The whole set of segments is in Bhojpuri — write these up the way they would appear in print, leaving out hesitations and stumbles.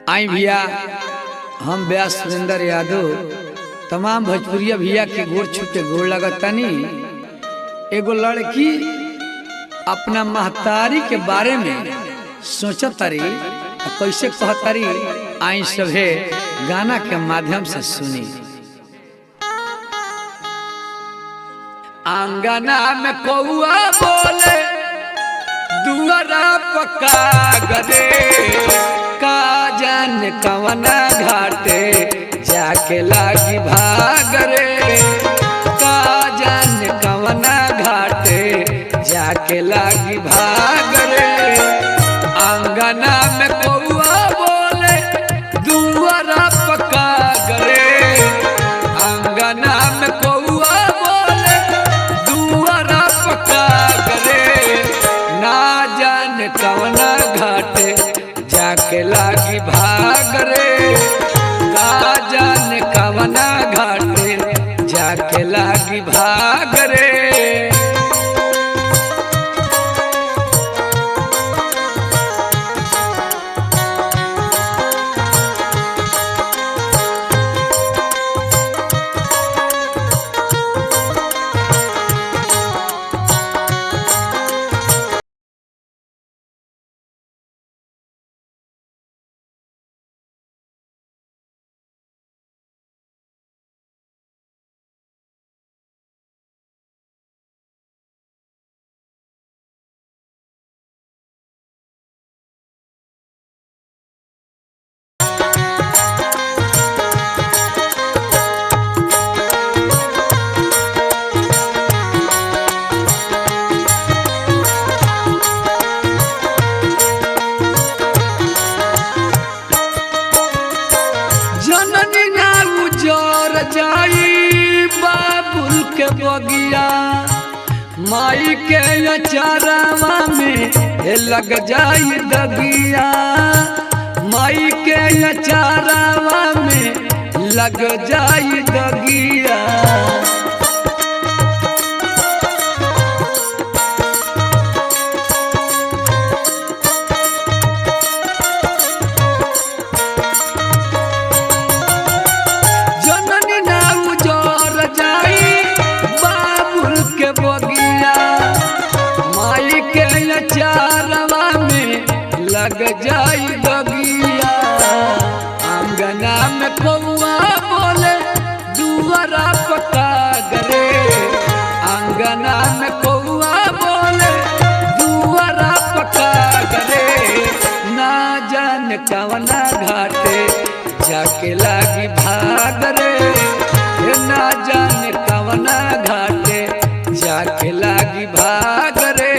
आई भैया हम व्यास सुरेंद्र यादव तमाम भोजपुरिया भैया के गोड़ छू के गोड़ लगतानी। एगो लड़की अपना महतारी के बारे में सोचतारी कैसे कहतारी, आई सभे गाना के माध्यम से सुनी। आंगना में कौआ बोले दुआरा पक्का गरे, का जान कवना घाटे जाके लागी भाग रे, का जान कवना घाटे जाके लागी भाग रे। आंगना में कौआ बोले दुआरा पक्का गरे, आंगना में कौआ बोले दुआरा पक्का गरे, ना जान कवना घाटे जाके लागी भाग रे, का जान कवना घाटे जाके लागी भाग रे। जननी ना उजर जाई बाबुल के बगिया, माई के अचारवा में लग जाई दगिया, माई के अचारवा में लग जाई दगिया। चारवा में लग जाई दगिया, आंगना में कौआ बोले दुआरा पक्का गरे, आंगना में कौआ बोले दुआरा पक्का गरे, ना जान कवना घाटे जाके लागी भाग रे, ना जान कवना घाटे जाके लागी भाग रे।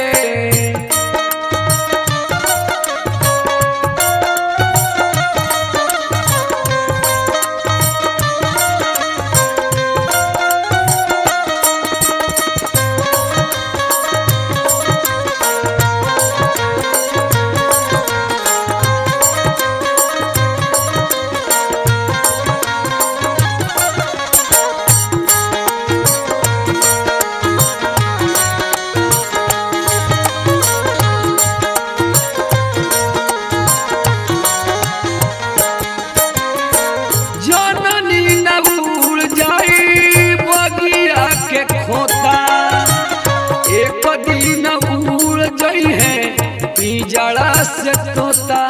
एक दिन उड़ गई है पिंजड़ा से तोता,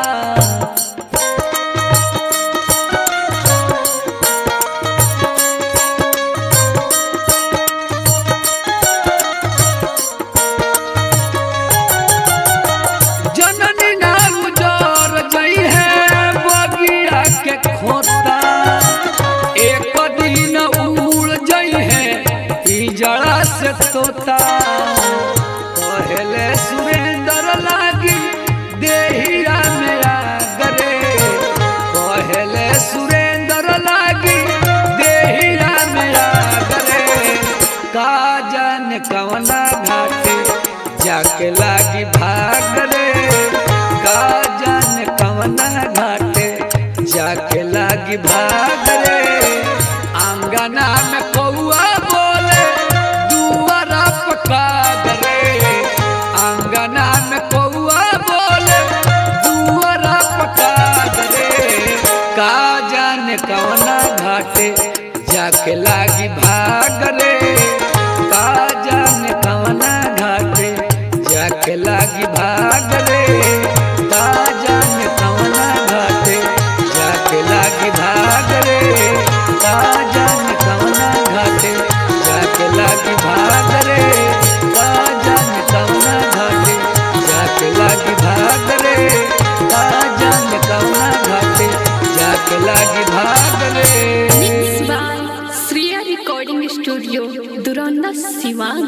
जननी ना उजर गई है बगिया के खोता, एक दिन उड़ गई है पिंजड़ा से तोता। कहले सुरेंद्र लागी देहिया में आगरे, कहले सुरेंद्र लागी देहिया में आगरे, का जान कवना घाटे जाके लागी भाग रे, का जान कवना घाटे जाके लागी भाग रे। आंगना में कौआ बोले दुआरा पक्का गरे, आंगना में कौआ बोले जाके लागी भाग रे का जाने कवना घाटे जाके लागी भाग रे का जाने कवना घाटे जाके लागी भाग रे का जाने कवना घाटे जाके लागी भाग रे का जाने कवना घाटे जाके लागी भाग रे का जाने कवना घाटे जाके लागी भाग रे। Mixed by Sriya Recording Studio, Duranda, Siwan.